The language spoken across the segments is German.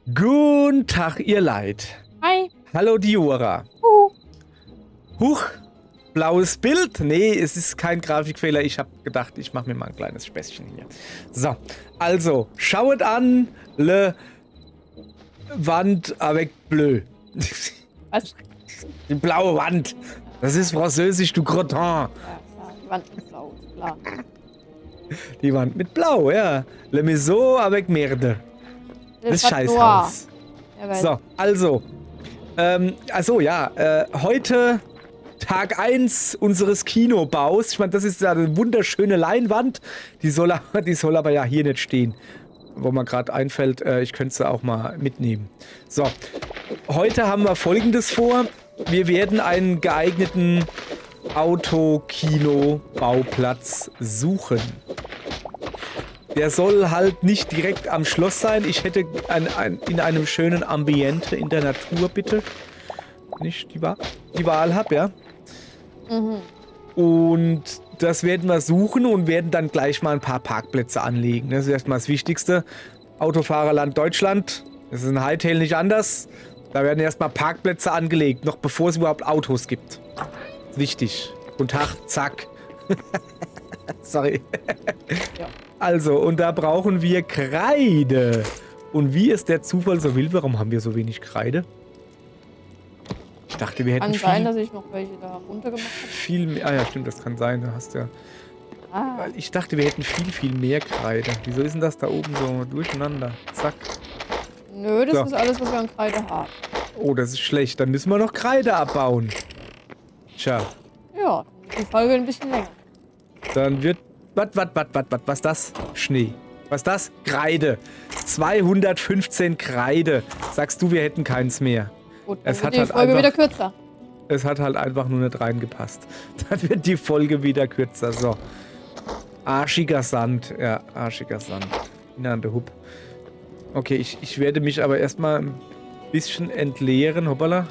Guten Tag, ihr Leid. Hi. Hallo, Diora. Huch, blaues Bild? Nee, es ist kein Grafikfehler. Ich habe gedacht, ich mache mir mal ein kleines Späßchen hier. So, also, schaut an, le Wand avec bleu. Was? Die blaue Wand. Das ist französisch, du Crotin. Ja, die Wand ist blau, ist klar. Die Wand mit blau, ja. Le Maison avec merde. Das Hat Scheißhaus. Noir. Ja, weil- So, also, heute Tag 1 unseres Kinobaus. Ich meine, das ist ja eine wunderschöne Leinwand. Die soll aber ja hier nicht stehen. Wo mir gerade einfällt, ich könnte sie auch mal mitnehmen. So, heute haben wir Folgendes vor. Wir werden einen geeigneten Autokino-Bauplatz suchen. Der soll halt nicht direkt am Schloss sein. Ich hätte in einem schönen Ambiente in der Natur, bitte. Nicht die Wahl habe, ja. Und das werden wir suchen und werden dann gleich mal ein paar Parkplätze anlegen. Das ist erstmal das Wichtigste. Autofahrerland Deutschland. Das ist in Hightail nicht anders. Da werden erstmal Parkplätze angelegt, noch bevor es überhaupt Autos gibt. Wichtig. Guten Tag, zack. Sorry. Ja. Also, und da brauchen wir Kreide. Und wie es der Zufall so will, warum haben wir so wenig Kreide? Ich dachte, wir hätten Kann sein, dass ich noch welche da runtergemacht viel mehr. Ah ja, stimmt, das kann sein. Da hast du ja. habe. Weil ich dachte, wir hätten viel mehr Kreide. Wieso ist denn das da oben so durcheinander? Zack. Nö, das So. ist alles, was wir an Kreide haben. Oh, das ist schlecht. Dann müssen wir noch Kreide abbauen. Tja, Ja, die Folge ein bisschen länger. dann wird. Was ist das? Schnee. Was ist das? Kreide. 215 Kreide. Sagst du, wir hätten keins mehr. Gut, Es dann hat wird die halt Folge einfach- wieder kürzer. Es hat halt einfach nur nicht reingepasst. Dann wird die Folge wieder kürzer. So. Arschiger Sand. Ja, arschiger Sand. Na, der Hub. Okay, ich werde mich aber erstmal ein bisschen entleeren. Hoppala.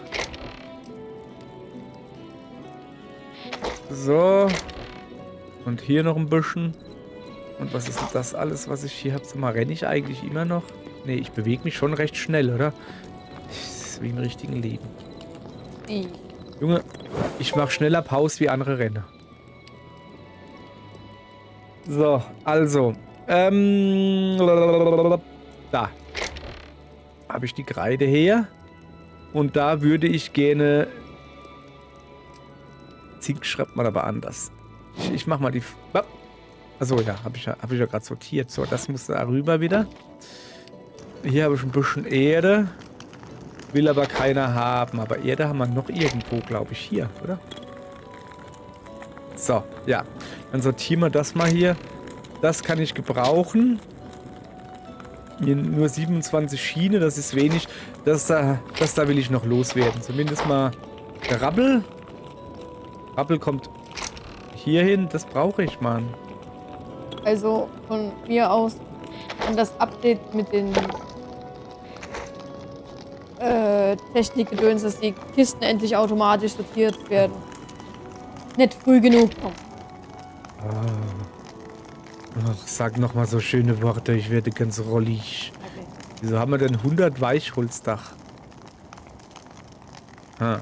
So. Und hier noch ein bisschen. Und was ist denn das alles, was ich hier habe? Sag mal, renne ich eigentlich immer noch? Nee, ich bewege mich schon recht schnell, oder? Das ist wie im richtigen Leben. Die. Junge, ich mache schneller Pause wie andere Renner. So, also. Da. Habe ich die Kreide her. Und da würde ich gerne. Zink schreibt man aber anders. Ich mach mal die. Achso, ja, habe ich ja gerade sortiert. So, das muss da rüber wieder. Hier habe ich ein bisschen Erde. Will aber keiner haben. Aber Erde haben wir noch irgendwo, glaube ich. Hier, oder? So, ja. Dann sortieren wir das mal hier. Das kann ich gebrauchen. Hier nur 27 Schiene, das ist wenig. Das da will ich noch loswerden. Zumindest mal der Rabbel. Rabbel kommt hier hin. Das brauche ich, Mann. Also von mir aus an das Update mit den Technikgedöns, dass die Kisten endlich automatisch sortiert werden. Nicht früh genug kommen. Ach, sag noch mal so schöne Worte. Ich werde ganz rollig. Okay. Wieso haben wir denn 100 Weichholzdach? Ha.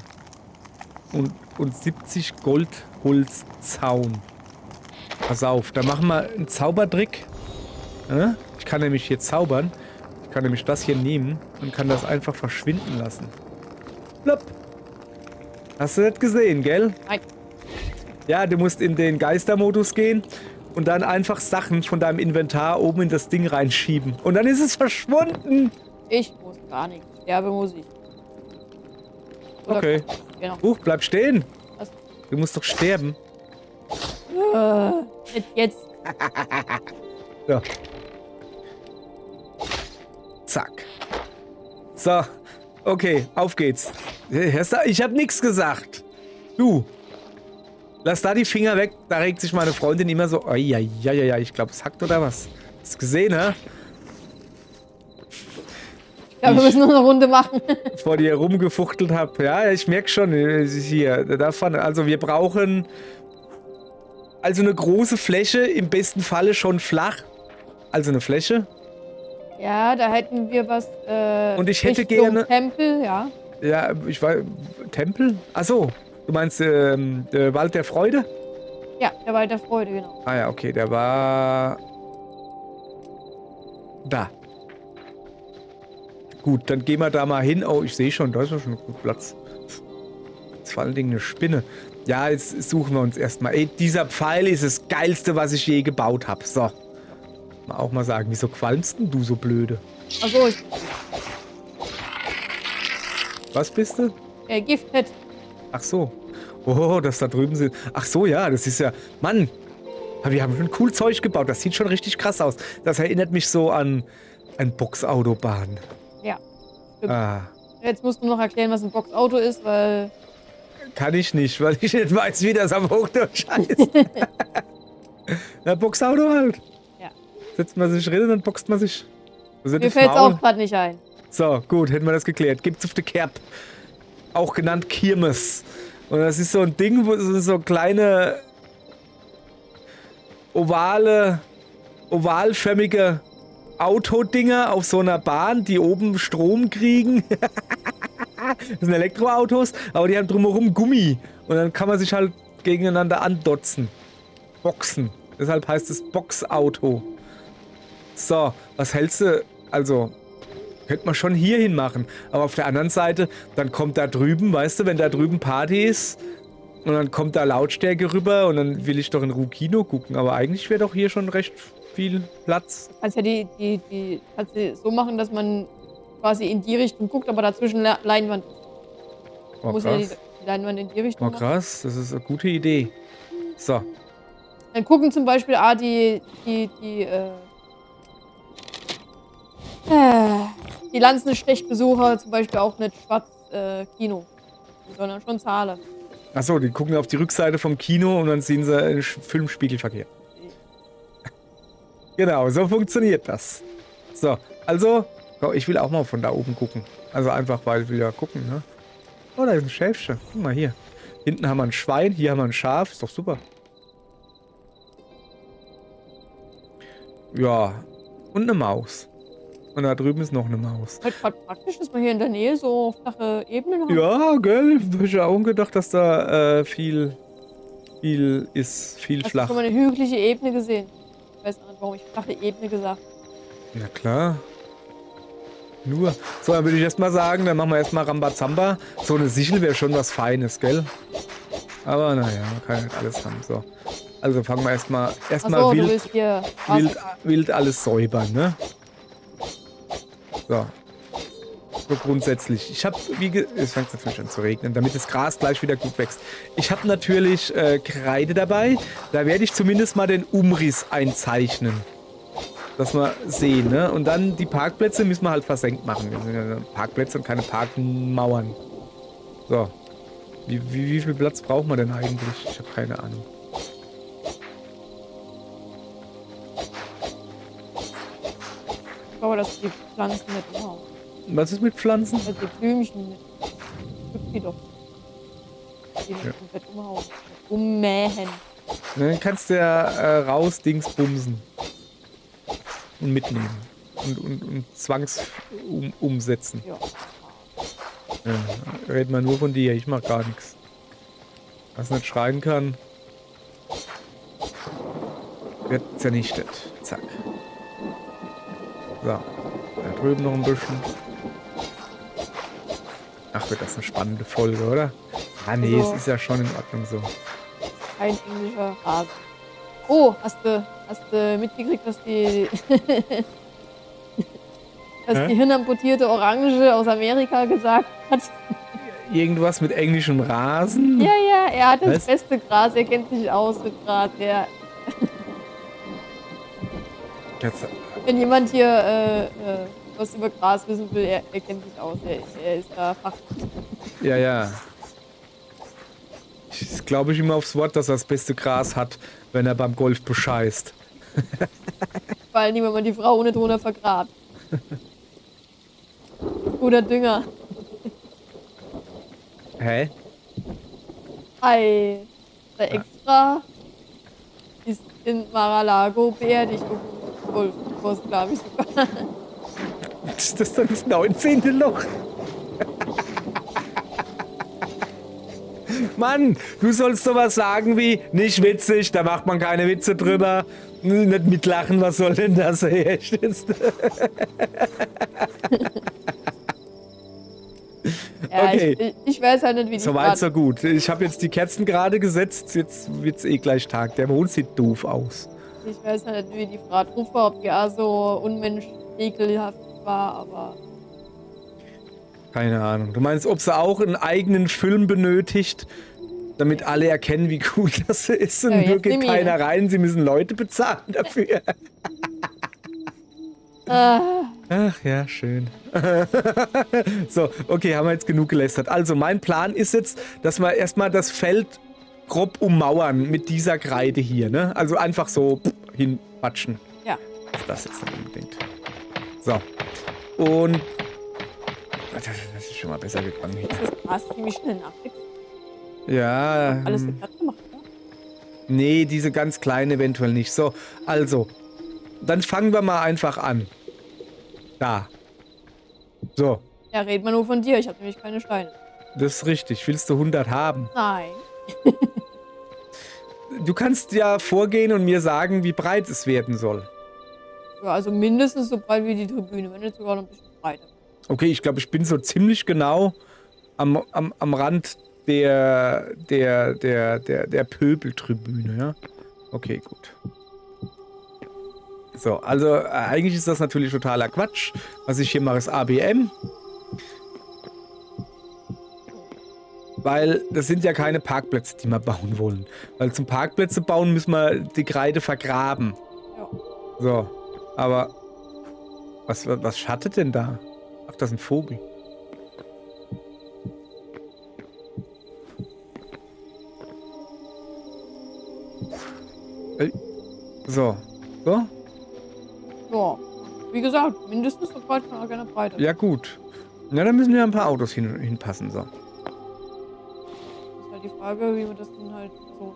Und 70 Goldholzzaun. Pass auf, da machen wir einen Zaubertrick. Ich kann nämlich hier zaubern. Ich kann nämlich das hier nehmen und kann das einfach verschwinden lassen. Plopp. Hast du das gesehen, gell? Nein. Ja, du musst in den Geistermodus gehen und dann einfach Sachen von deinem Inventar oben in das Ding reinschieben. Und dann ist es verschwunden. Ich muss gar nichts. Sterbe muss ich. Oder- Okay. Genau. Bleib stehen. Was? Du musst doch sterben. Nicht jetzt. So. Zack. So. Okay, auf geht's. Ich hab nichts gesagt. Du. Lass da die Finger weg. Da regt sich meine Freundin immer so. Ja, ich glaube, es hackt oder was? Hast du gesehen, hä? Ich glaube, wir müssen noch eine Runde machen. Vor dir rumgefuchtelt habe. Ja, ich merke schon. Hier, davon. Also wir brauchen also eine große Fläche, im besten Falle schon flach. Also eine Fläche. Ja, da hätten wir was Und ich hätte Richtung gerne... Tempel, ja. Ja, ich weiß... Tempel? Ach so, du meinst der Wald der Freude? Ja, der Wald der Freude, genau. Ah ja, okay, der war... Da. Gut, dann gehen wir da mal hin. Oh, ich sehe schon, da ist ja schon gut Platz. Das ist vor allen Dingen eine Spinne. Ja, jetzt suchen wir uns erstmal. Ey, dieser Pfeil ist das Geilste, was ich je gebaut habe. So. Mal auch mal sagen, wieso qualmst denn du so blöde? Achso, ich Was bist du? Gift hätte. Ach so. Oh, das da drüben sind... Ach so, ja, das ist ja... Mann, wir haben schon cool Zeug gebaut. Das sieht schon richtig krass aus. Das erinnert mich so an ein Boxautobahn. Ja. Stimmt. Ah, Jetzt musst du noch erklären, was ein Boxauto ist, weil. kann ich nicht, weil ich nicht weiß, wie das am Hochdeutsch heißt. Na, Boxauto halt. Ja. Setzt man sich rein und dann boxt man sich. Mir fällt es auch gerade nicht ein. So, gut, hätten wir das geklärt. Gibt's auf der Kerb. Auch genannt Kirmes. Und das ist so ein Ding, wo so kleine ovalförmige Autodinger auf so einer Bahn, die oben Strom kriegen. Das sind Elektroautos, aber die haben drumherum Gummi. Und dann kann man sich halt gegeneinander andotzen. Boxen. Deshalb heißt es Boxauto. So, was hältst du? Also, könnte man schon hierhin machen. Aber auf der anderen Seite, dann kommt da drüben, weißt du, wenn da drüben Party ist, und dann kommt da Lautstärke rüber und dann will ich doch in Ruh-Kino gucken. Aber eigentlich wäre doch hier schon recht viel Platz. Kannst ja kannst du so machen, dass man quasi in die Richtung guckt, aber dazwischen Leinwand. Oh, Muss ja die krass. Leinwand in die Richtung Oh, machen. krass. Das ist eine gute Idee. So. Dann gucken zum Beispiel die Lanzenstechbesucher zum Beispiel auch nicht schwarz Kino, sondern schon Zahlen. Achso, die gucken auf die Rückseite vom Kino und dann sehen sie einen Filmspiegelverkehr. Genau, so funktioniert das. So, also, oh, ich will auch mal von da oben gucken. Also einfach, weil ich will ja gucken, ne? Oh, da ist ein Schäfchen. Guck mal hier. Hinten haben wir ein Schwein, hier haben wir ein Schaf. Ist doch super. Ja, und eine Maus. Und da drüben ist noch eine Maus. Halt gerade praktisch, dass wir hier in der Nähe so flache Ebenen haben. Ja, gell? Ich hätte auch gedacht, dass da viel ist. Viel Hast du flach. schon mal eine hügelige Ebene gesehen? Ich weiß nicht, warum ich flache Ebene gesagt habe. Na klar. Nur. So, dann würde ich erstmal sagen, dann machen wir erstmal Rambazamba. So eine Sichel wäre schon was Feines, gell? Aber naja, man kann ja nicht alles haben. So. Also fangen wir erstmal Achso, du willst hier wild alles säubern, ne? So. So grundsätzlich. Ich habe, es fängt natürlich an zu regnen, damit das Gras gleich wieder gut wächst. Ich habe natürlich Kreide dabei. Da werde ich zumindest mal den Umriss einzeichnen. Dass wir sehen, ne? Und dann die Parkplätze müssen wir halt versenkt machen. Wir sind ja Parkplätze und keine Parkmauern. So. Wie viel Platz brauchen wir denn eigentlich? Ich habe keine Ahnung. Ich glaube, dass die Pflanzen nicht umhauen. Was ist mit Pflanzen? Also die Blümchen nicht. Gibt die doch. Die nicht Ja. komplett umhauen. Ummähen. Dann kannst du ja Dings bumsen. Und mitnehmen. Und umsetzen. Ja. Ja, red mal nur von dir, ich mach gar nichts. Was nicht schreien kann, wird zernichtet. Zack. So. Da drüben noch ein bisschen. Ach, wird das eine spannende Folge, oder? Ah nee, Also, es ist ja schon in Ordnung so. Ein englischer Rasen. Oh, hast du mitgekriegt, dass die die hirnamputierte Orange aus Amerika gesagt hat? Irgendwas mit englischem Rasen? Ja, ja, er hat das Was? beste Gras, er kennt sich aus mit Gras. Jetzt, Wenn jemand hier was über Gras wissen will, er kennt sich aus, er ist da Fachmann. ja, ja. Ich glaube ich immer aufs Wort, dass er das beste Gras hat, wenn er beim Golf bescheißt. Vor allem, wenn man die Frau ohne drunter vergrabt. Guter Dünger. Hä? Ei, der Extra ist in Mar-a-Lago beerdigt. Golfkurs, glaube ich sogar. ist das dann das 19. Loch? Mann, du sollst sowas sagen wie, nicht witzig, da macht man keine Witze drüber. Nicht mitlachen, was soll denn das? Echt jetzt? Ja, Okay. ich weiß halt nicht, wie die Soweit, so gut. Ich habe jetzt die Kerzen gerade gesetzt, jetzt wird's eh gleich Tag. Der Mond sieht doof aus. Ich weiß halt nicht, wie die Frau drauf war, ob die auch so unmenschlich ekelhaft war, aber Keine Ahnung. Du meinst, ob sie auch einen eigenen Film benötigt, damit alle erkennen, wie cool das ist und Ja, nur jetzt geht nimm ihn. keiner rein, sie müssen Leute bezahlen dafür. Ach ja, schön. So, okay, haben wir jetzt genug gelästert. Also, mein Plan ist jetzt, dass wir erstmal das Feld grob ummauern mit dieser Kreide hier, ne? Also einfach so hinpatschen. ja. Was ist das jetzt nicht unbedingt? So. Und. Das ist schon mal besser gegangen hier. Das ist krass, ziemlich schnell nachwächst. Ja. Alles glatt gemacht, oder? Nee, diese ganz kleinen eventuell nicht. So, also. Dann fangen wir mal einfach an. Da. So. Ja, reden wir nur von dir, ich habe nämlich keine Steine. Das ist richtig. Willst du 100 haben? Nein. Du kannst ja vorgehen und mir sagen, wie breit es werden soll. Ja, also mindestens so breit wie die Tribüne, wenn nicht sogar noch ein bisschen breiter. Okay, ich glaube, ich bin so ziemlich genau am Rand der Pöbeltribüne, ja? Okay, gut. So, also eigentlich ist das natürlich totaler Quatsch. Was ich hier mache, ist ABM. Weil das sind ja keine Parkplätze, die wir bauen wollen. Weil zum Parkplätze bauen müssen wir die Kreide vergraben. Ja. So, aber was schattet denn da? Ach, das ist ein Vogel. So. So? Ja. Wie gesagt, mindestens so breit kann auch gerne breiter. Ja, gut. Na, dann müssen wir ein paar Autos hinpassen. So. Das ist halt die Frage, wie man das dann halt so.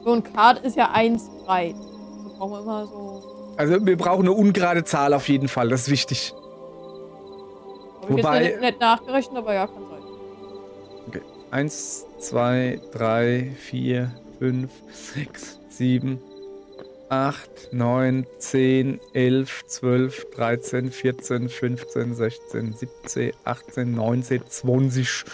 So ein Kart ist ja 1 breit. So brauchen wir immer so. Also, wir brauchen eine ungerade Zahl auf jeden Fall. Das ist wichtig. Habe ich Wobei- jetzt nicht nachgerechnet, aber ja, kann sein. Okay. 1, 2, 3, 4, 5, 6, 7, 8, 9, 10, 11, 12, 13, 14, 15, 16, 17, 18, 19, 20,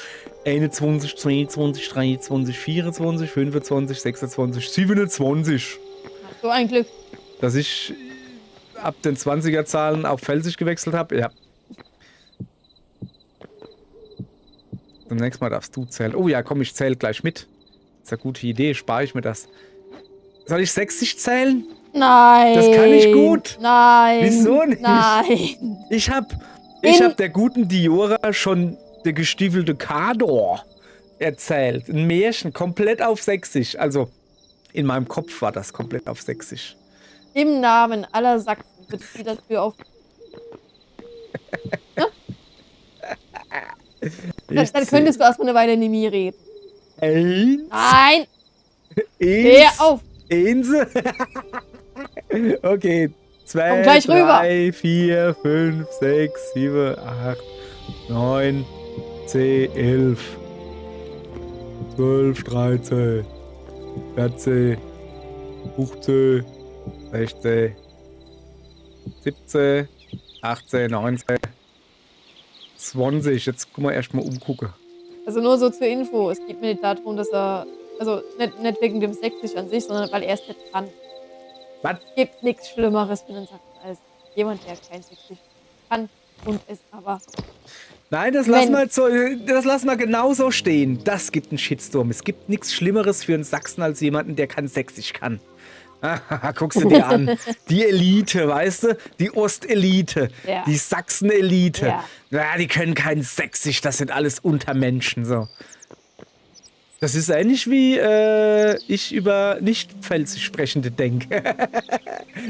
21, 22, 23, 24, 25, 26, 27. Hast du ein Glück. Dass ich ab den 20er-Zahlen auf Felsig gewechselt habe? Ja. Zunächst mal darfst du zählen. Oh ja, komm, ich zähle gleich mit. Das ist eine gute Idee, spare ich mir das. Soll ich 60 zählen? Nein. Das kann ich gut. Nein. Wieso nicht? Nein. Ich hab der guten Diora schon der gestiefelte Kador erzählt. Ein Märchen, komplett auf Sächsisch. Also, in meinem Kopf war das komplett auf Sächsisch. Im Namen aller Sachsen wird sie dafür auf. Dann könntest du erstmal eine Weile nicht mehr reden. Nein. Hör auf. Einse. Okay. 2, Komm gleich 3, 4, 5, 6, 7, 8, 9, 10, 11, 12, 13, 14, 15, 16, 17, 18, 19, 20. Jetzt gucken wir erstmal umgucken. Also nur so zur Info, es geht mir nicht darum, dass er. Also nicht wegen dem Sächsisch an sich, sondern weil er es nicht kann. Was? Es gibt nichts Schlimmeres für einen Sachsen als jemand, der kein Sächsisch kann und es aber. Nein, das lassen wir jetzt so, das lassen wir genauso stehen. Das gibt einen Shitstorm. Es gibt nichts Schlimmeres für einen Sachsen als jemanden, der kein Sächsisch kann. Guckst du dir an. Die Elite, weißt du? Die Ostelite. Ja. Die Sachsen-Elite. Ja. Ja, die können kein Sächsisch. Das sind alles Untermenschen. So. Das ist ähnlich wie ich über nicht-pfälzisch Sprechende denke.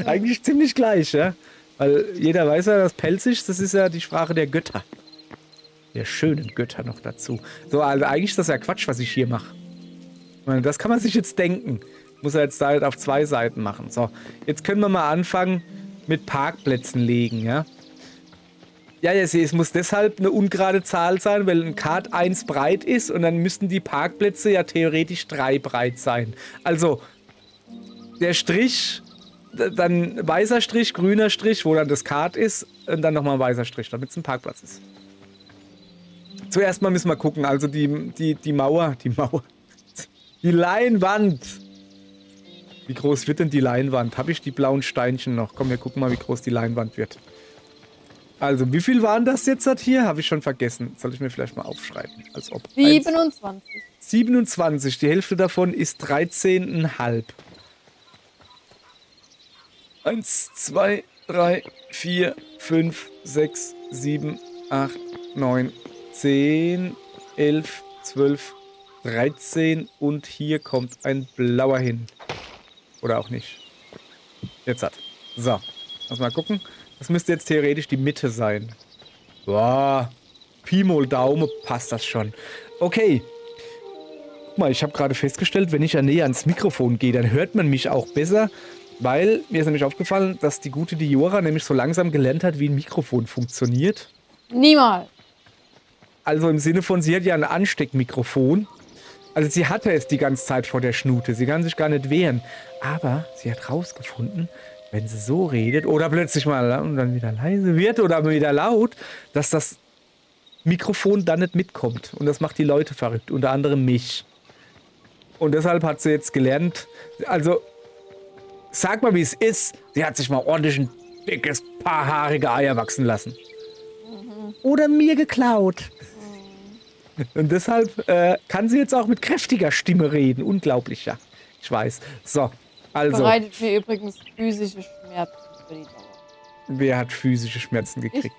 Eigentlich ziemlich gleich, ja? Weil jeder weiß ja, dass Pelzisch, das ist ja die Sprache der Götter. Der schönen Götter noch dazu. So, also eigentlich ist das ja Quatsch, was ich hier mache. Ich meine, das kann man sich jetzt denken. Muss er jetzt halt auf 2 Seiten machen. So, jetzt können wir mal anfangen mit Parkplätzen legen, ja? Ja, es muss deshalb eine ungerade Zahl sein, weil ein Kart 1 breit ist und dann müssten die Parkplätze ja theoretisch 3 breit sein. Also der Strich, dann weißer Strich, grüner Strich, wo dann das Kart ist und dann nochmal ein weißer Strich, damit es ein Parkplatz ist. Zuerst mal müssen wir gucken, also die Mauer, die Leinwand. Wie groß wird denn die Leinwand? Habe ich die blauen Steinchen noch? Komm, wir gucken mal, wie groß die Leinwand wird. Also, wie viel waren das jetzt hier? Habe ich schon vergessen. Soll ich mir vielleicht mal aufschreiben? Als ob. 27. 27. Die Hälfte davon ist 13,5. 1, 2, 3, 4, 5, 6, 7, 8, 9, 10, 11, 12, 13 und hier kommt ein blauer hin. Oder auch nicht. Jetzt hat. So. Lass mal gucken. Das müsste jetzt theoretisch die Mitte sein. Boah. Pi mal Daumen passt das schon. Okay. Guck mal, ich habe gerade festgestellt, wenn ich ja näher ans Mikrofon gehe, dann hört man mich auch besser, weil mir ist nämlich aufgefallen, dass die gute Diora nämlich so langsam gelernt hat, wie ein Mikrofon funktioniert. Niemals. Also im Sinne von, sie hat ja ein Ansteckmikrofon. Also sie hatte es die ganze Zeit vor der Schnute. Sie kann sich gar nicht wehren. Aber sie hat rausgefunden, wenn sie so redet oder plötzlich mal und dann wieder leise wird oder wieder laut, dass das Mikrofon dann nicht mitkommt. Und das macht die Leute verrückt, unter anderem mich. Und deshalb hat sie jetzt gelernt, also sag mal, wie es ist. Sie hat sich mal ordentlich ein dickes, paarhaarige Eier wachsen lassen. Oder mir geklaut. Und deshalb kann sie jetzt auch mit kräftiger Stimme reden. Unglaublich, ja. Ich weiß. So, also. Bereitet mir übrigens physische Schmerzen für die Dauer. Wer hat physische Schmerzen gekriegt?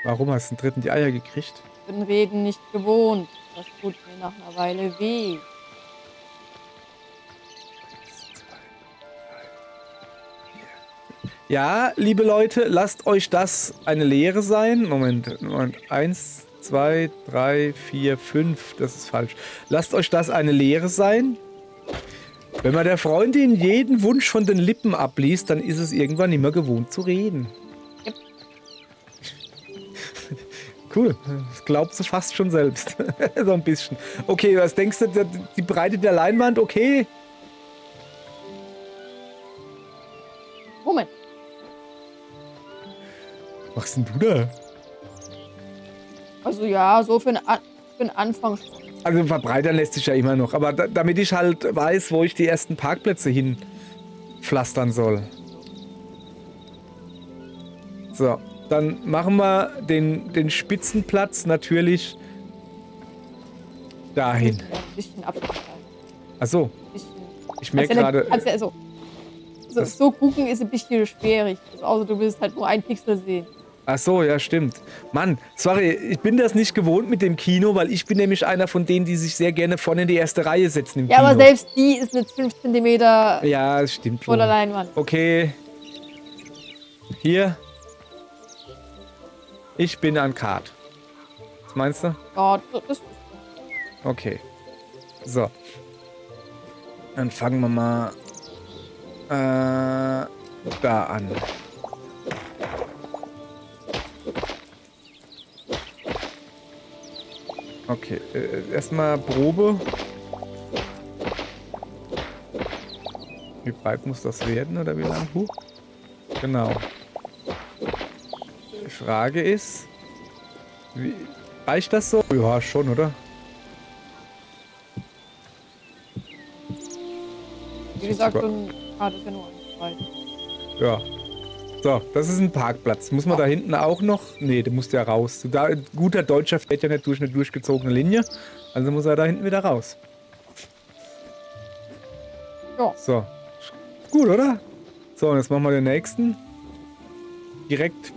Warum hast du den dritten die Eier gekriegt? Ich bin Reden nicht gewohnt. Das tut mir nach einer Weile weh. Ja, liebe Leute, lasst euch das eine Lehre sein. Moment. 1, 2, 3, 4, 5. Das ist falsch. Lasst euch das eine Lehre sein. Wenn man der Freundin jeden Wunsch von den Lippen abliest, dann ist es irgendwann nicht mehr gewohnt zu reden. Yep. Cool. Das glaubt sie fast schon selbst. So ein bisschen. Okay, was denkst du? Die Breite der Leinwand, okay? Moment. Was machst denn du da? Also ja, so für den Anfang schon. Also verbreitern lässt sich ja immer noch. Aber damit ich halt weiß, wo ich die ersten Parkplätze hin pflastern soll. So, dann machen wir den Spitzenplatz natürlich dahin. Ein bisschen abgefallen. Achso, Bisschen. ich merke gerade. Also, so gucken ist ein bisschen schwierig. Also, außer du willst halt nur einen Pixel sehen. Ach so, ja, stimmt. Mann, sorry, ich bin das nicht gewohnt mit dem Kino, weil ich bin nämlich einer von denen, die sich sehr gerne vorne in die erste Reihe setzen im Kino. Ja, aber selbst die ist mit 5 cm ja, das stimmt vor der wohl. Leinwand. Okay. Hier. Ich bin an Kart. Was meinst du? Ja, das Okay. So. Dann fangen wir mal da an. Okay, erstmal Probe. Wie breit muss das werden oder wie lang? Genau. Die Frage ist, reicht das so? Ja, schon, oder? wie gesagt, so ein Kart ist ja nur ein Ja. So, das ist ein Parkplatz. Muss man da hinten auch noch? Nee, der muss ja raus. Guter Deutscher fährt ja nicht durch eine durchgezogene Linie. Also muss er da hinten wieder raus. Ja. So. Gut, oder? So, und jetzt machen wir den nächsten. Direkt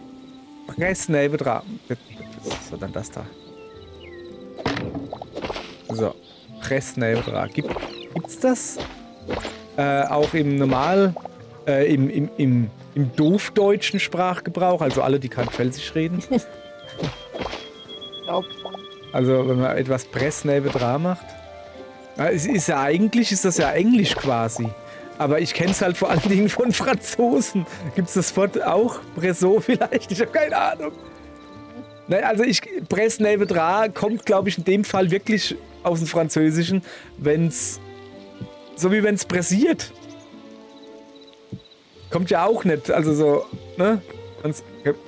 Pressnäbe dran. Was war dann das da? So. Pressnäbe dran. Gibt's das? Auch im normal, im doofdeutschen Sprachgebrauch, also alle, die kein Pfälzisch reden. Ich glaube. Also wenn man etwas Pressnäbe dran macht. Es ist ja eigentlich, ist das ja Englisch quasi. Aber ich kenne es halt vor allen Dingen von Franzosen. Gibt es das Wort auch? Bresso vielleicht? Ich habe keine Ahnung. Ne, also Presse neve dra kommt, glaube ich, in dem Fall wirklich aus dem Französischen, wenn's, so wie wenn's pressiert. Kommt ja auch nicht, also so, ne?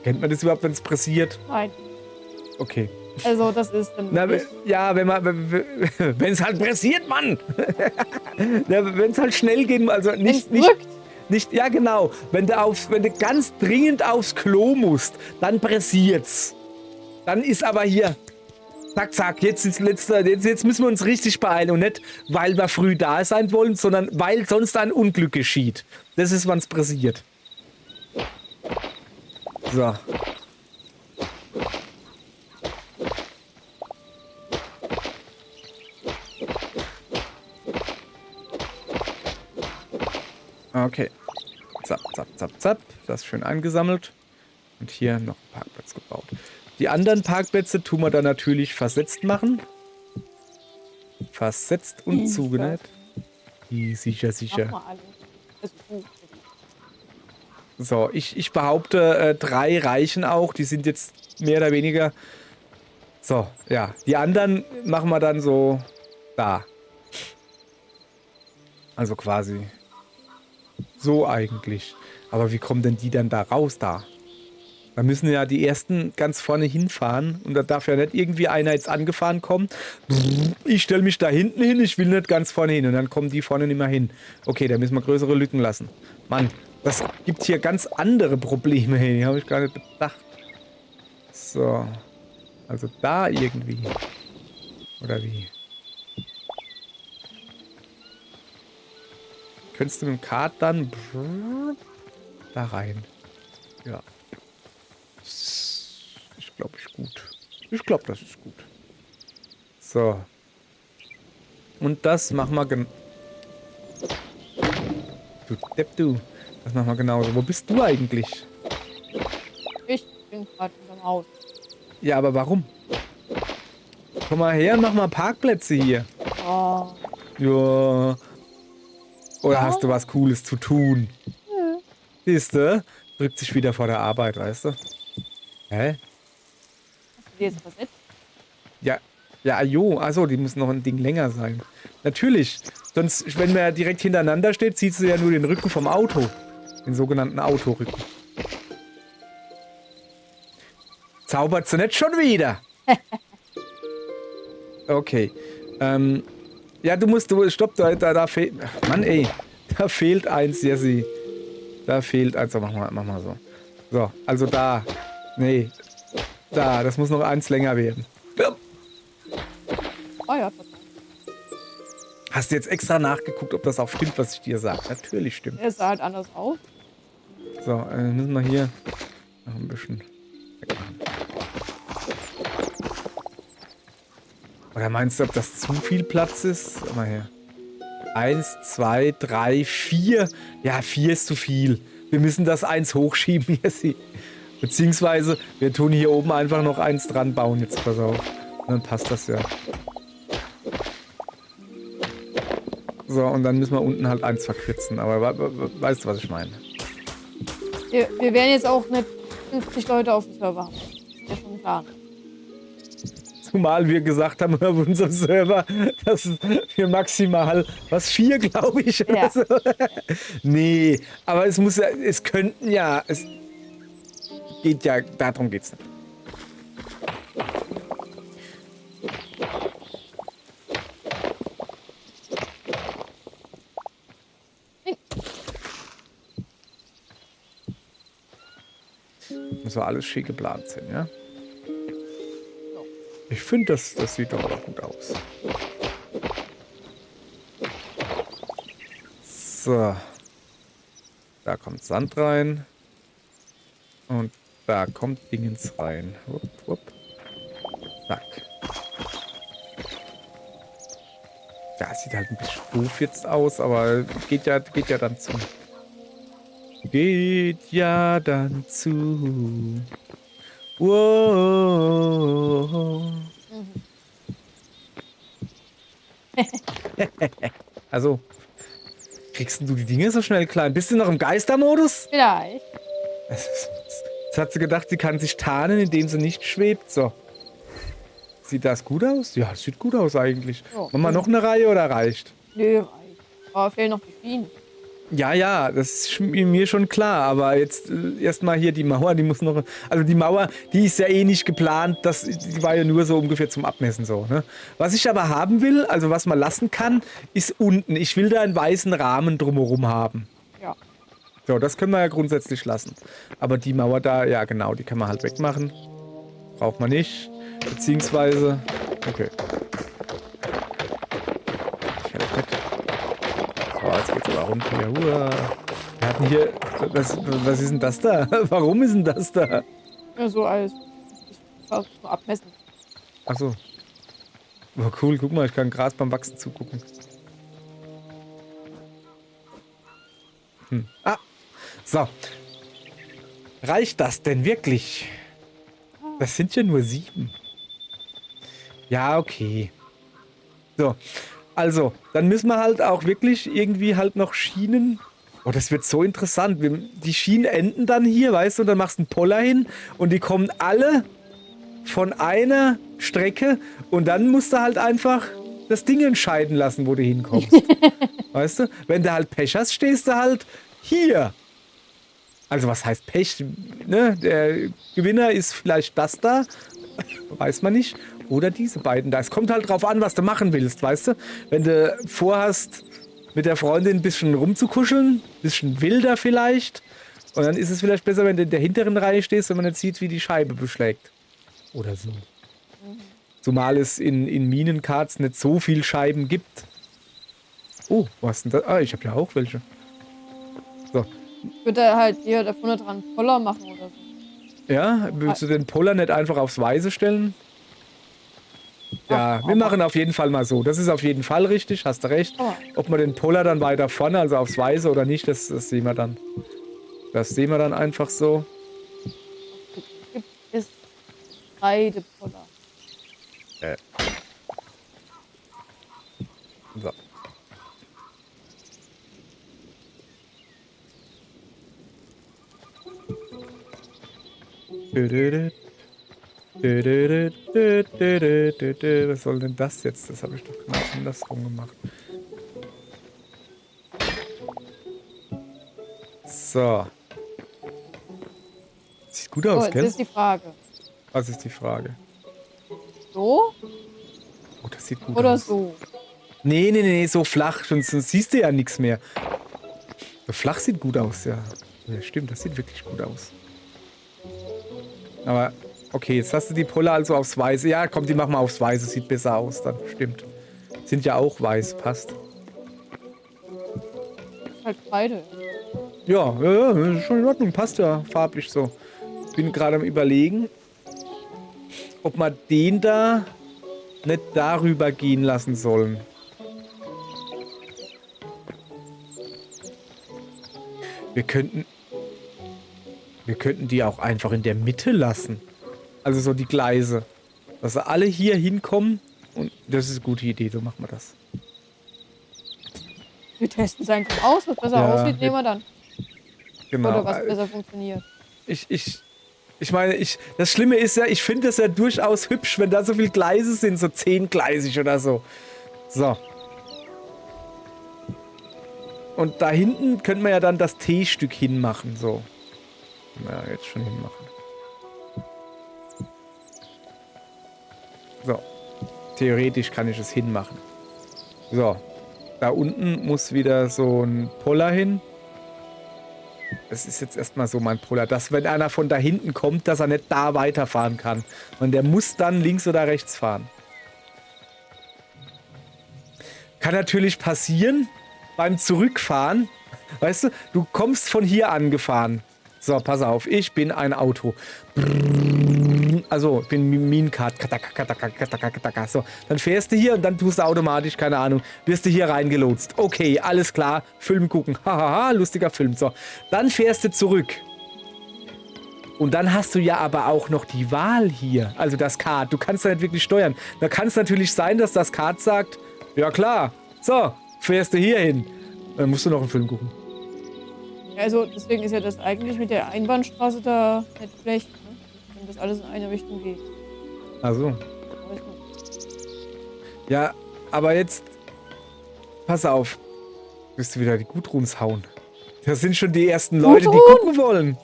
Kennt man das überhaupt, wenn's pressiert? Nein. Okay. Also, das ist dann Na, wirklich... ja, wenn es halt pressiert, Mann! Wenn es halt schnell geht, also Wenn's drückt. ja genau, wenn du ganz dringend aufs Klo musst, dann pressiert's. Dann ist aber hier, zack, zack, jetzt müssen wir uns richtig beeilen und nicht, weil wir früh da sein wollen, sondern weil sonst ein Unglück geschieht. Das ist, wann's pressiert. So. Okay. Zap, zap, zap, zap. Das ist schön eingesammelt. Und hier noch ein Parkplatz gebaut. Die anderen Parkplätze tun wir dann natürlich versetzt machen. Versetzt und zugenäht. Sicher, Mach sicher. mal alles. Ist gut. So, ich behaupte, 3 reichen auch. Die sind jetzt mehr oder weniger... So, ja. Die anderen machen wir dann so da. Also quasi... So eigentlich. Aber wie kommen denn die dann da raus da? Da müssen ja die ersten ganz vorne hinfahren. Und da darf ja nicht irgendwie einer jetzt angefahren kommen. Ich stelle mich da hinten hin, ich will nicht ganz vorne hin. Und dann kommen die vorne nicht mehr hin. Okay, da müssen wir größere Lücken lassen. Mann, das gibt hier ganz andere Probleme. Hey, die habe ich gar nicht bedacht. So. Also da irgendwie. Oder wie? Könntest du mit dem Kart dann da rein? Ja. Ich glaube, ist gut. Ich glaube, das ist gut. So. Und das machen wir Du Depp, du. Das machen wir genauso. Wo bist du eigentlich? Ich bin gerade unterm Haus. Ja, aber warum? Komm mal her und mach mal Parkplätze hier. Oh. Ja. Oder hast du was Cooles zu tun? Nö. Siehste? Drückt sich wieder vor der Arbeit, weißt du? Hä? Hast du die jetzt versetzt? Ja. Ja, jo. Achso, die muss noch ein Ding länger sein. Natürlich. Sonst, wenn man direkt hintereinander steht, siehst du ja nur den Rücken vom Auto. Den sogenannten Autorücken. Zaubert sie nicht schon wieder? Okay. Ja, stopp, da fehlt... Mann, ey. Da fehlt eins, Jessie. Da fehlt eins. So, mach mal so. So, also da. Nee. Da, das muss noch eins länger werden. Oh ja, total. Hast du jetzt extra nachgeguckt, ob das auch stimmt, was ich dir sage? Natürlich stimmt. Es sah halt anders aus. So, müssen wir hier noch ein bisschen wegmachen. Oder meinst du, ob das zu viel Platz ist? Schau mal her. 1, 2, 3, 4. Ja, 4 ist zu viel. Wir müssen das 1 hochschieben, Jessie. Beziehungsweise, wir tun hier oben einfach noch 1 dran bauen. Jetzt pass auf. Und dann passt das ja. So, und dann müssen wir unten halt 1 verkürzen. Aber weißt du, was ich meine? Wir werden jetzt auch nicht 50 Leute auf dem Server haben. Das ist ja schon klar. Zumal wir gesagt haben auf unserem Server, dass wir maximal, 4, glaube ich, oder Ja. so. Nee, aber es könnten ja, es geht ja, darum geht's nicht. Muss ja alles schick geplant sein, ja? Ich finde, das sieht doch aber gut aus. So. Da kommt Sand rein. Und da kommt Dingens rein. Wupp, wupp. Zack. Ja, sieht halt ein bisschen doof jetzt aus, aber geht ja dann zu. Geht ja dann zu. Wow. Also, kriegst du die Dinge so schnell klein? Bist du noch im Geistermodus? Vielleicht. Jetzt hat sie gedacht, sie kann sich tarnen, indem sie nicht schwebt. So. Sieht das gut aus? Ja, sieht gut aus eigentlich. Ja. Machen wir noch eine Reihe oder reicht? Nö, reicht. Aber fehlen noch die Schienen. Ja, ja, das ist mir schon klar. Aber jetzt erstmal hier die Mauer, die muss noch. Also die Mauer, die ist ja eh nicht geplant. Die war ja nur so ungefähr zum Abmessen so. Ne? Was ich aber haben will, also was man lassen kann, ist unten. Ich will da einen weißen Rahmen drumherum haben. Ja. So, das können wir ja grundsätzlich lassen. Aber die Mauer da, ja genau, die kann man halt wegmachen. Braucht man nicht. Beziehungsweise. Okay. Ich helfe mit. So, jetzt geht's aber runter hier. Hua. Wir hatten hier. Was ist denn das da? Warum ist denn das da? Ja, so als. So abmessen. Achso. Oh, cool, guck mal, ich kann Gras beim Wachsen zugucken. Ah. So. Reicht das denn wirklich? Das sind ja nur 7. Ja, okay. So. Also, dann müssen wir halt auch wirklich irgendwie halt noch Schienen. Oh, das wird so interessant. Die Schienen enden dann hier, weißt du, und dann machst du einen Poller hin und die kommen alle von einer Strecke und dann musst du halt einfach das Ding entscheiden lassen, wo du hinkommst. Weißt du? Wenn du halt Pech hast, stehst du halt hier. Also was heißt Pech? Ne? Der Gewinner ist vielleicht das da, weiß man nicht. Oder diese beiden da. Es kommt halt drauf an, was du machen willst, weißt du? Wenn du vorhast, mit der Freundin ein bisschen rumzukuscheln, ein bisschen wilder vielleicht. Und dann ist es vielleicht besser, wenn du in der hinteren Reihe stehst und man nicht sieht, wie die Scheibe beschlägt. Oder so. Zumal es in Minenkarts nicht so viel Scheiben gibt. Oh, was ist denn das? Ah, ich habe ja auch welche. So. Ich würde halt hier da vorne dran voller machen oder so. Ja, willst du den Poller nicht einfach aufs Weiße stellen? Ja, wir machen auf jeden Fall mal so. Das ist auf jeden Fall richtig, hast du recht. Ob wir den Poller dann weiter vorne, also aufs Weiße oder nicht, das sehen wir dann. Das sehen wir dann einfach so. Gibt es beide Poller. So. Was soll denn das jetzt? Das habe ich doch genau andersrum gemacht. So. Sieht gut aus, Jetzt gell? ist die Frage. Was ist die Frage? So Oh, das sieht gut oder aus. so? Nee, so flach, sonst siehst du ja nichts mehr. So flach sieht gut aus, ja. Ja, stimmt, das sieht wirklich gut aus. Aber, okay, jetzt hast du die Poller also aufs Weiße. Ja, komm, die machen wir aufs Weiße, sieht besser aus dann, stimmt. Sind ja auch weiß, passt. Halt beide. Ja, ist schon in Ordnung, passt ja farblich so. Bin gerade am Überlegen, ob wir den da nicht darüber gehen lassen sollen. Wir könnten die auch einfach in der Mitte lassen. Also so die Gleise. Dass sie alle hier hinkommen. Und das ist eine gute Idee, so machen wir das. Wir testen es einfach aus. Was besser Ja, aussieht, nehmen wir dann. Genau. Oder was besser funktioniert. Ich meine, das Schlimme ist ja, ich finde es ja durchaus hübsch, wenn da so viele Gleise sind, so 10-gleisig oder so. So. Und da hinten können wir ja dann das T-Stück hinmachen, so. Ja, jetzt schon hinmachen. So. Theoretisch kann ich es hinmachen. So. Da unten muss wieder so ein Poller hin. Das ist jetzt erstmal so mein Poller, dass wenn einer von da hinten kommt, dass er nicht da weiterfahren kann. Und der muss dann links oder rechts fahren. Kann natürlich passieren beim Zurückfahren. Weißt du, du kommst von hier angefahren. So, pass auf, ich bin ein Auto. Also, ich bin Minenkart. So, dann fährst du hier und dann tust du automatisch, keine Ahnung, wirst du hier reingelotst. Okay, alles klar, Film gucken. Hahaha, lustiger Film. So, dann fährst du zurück. Und dann hast du ja aber auch noch die Wahl hier. Also das Kart. Du kannst da nicht wirklich steuern. Da kann es natürlich sein, dass das Kart sagt, ja klar, so, fährst du hier hin. Dann musst du noch einen Film gucken. Ja, also deswegen ist ja das eigentlich mit der Einbahnstraße da nicht schlecht, ne? Wenn das alles in eine Richtung geht. Also. Weiß nicht. Ja, aber jetzt. Pass auf. Wirst du wieder die Gudruns hauen. Das sind schon die ersten Leute, die Gudrun! gucken wollen.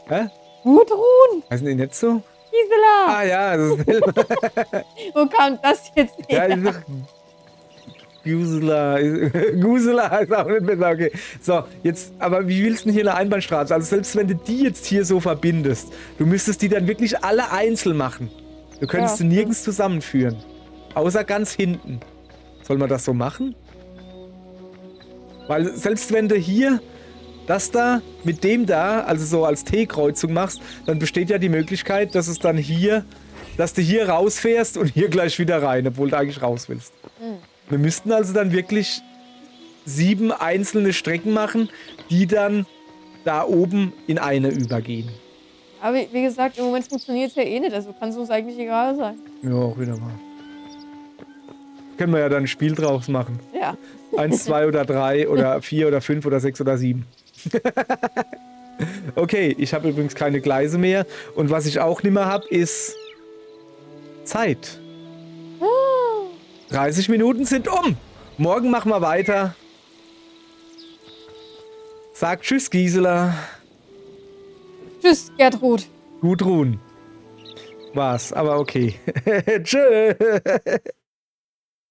Hä? Gudrun! Heißen die nicht so? Gisela! Ah ja, das ist Wo kam das jetzt ja, her? ich sag Gusela. Gusela ist auch nicht besser, okay. So, jetzt, aber wie willst du denn hier eine Einbahnstraße? Also selbst wenn du die jetzt hier so verbindest, du müsstest die dann wirklich alle einzeln machen. Du könntest Ja, sie nirgends zusammenführen. Außer ganz hinten. Soll man das so machen? Weil selbst wenn du hier das da mit dem da, also so als T-Kreuzung machst, dann besteht ja die Möglichkeit, dass es dann hier, dass du hier rausfährst und hier gleich wieder rein, obwohl du eigentlich raus willst. Wir müssten also dann wirklich 7 einzelne Strecken machen, die dann da oben in eine übergehen. Aber wie gesagt, im Moment funktioniert es ja eh nicht, also kann es uns eigentlich egal sein. Ja, auch wieder mal. Können wir ja dann ein Spiel draus machen. Ja. 1, 2 oder 3 oder 4 oder 5 oder 6 oder 7. Okay, ich habe übrigens keine Gleise mehr. Und was ich auch nicht mehr habe, ist Zeit. 30 Minuten sind um. Morgen machen wir weiter. Sag tschüss, Gisela. Tschüss, Gertrud. Gudrun. War's, aber okay. Tschüss.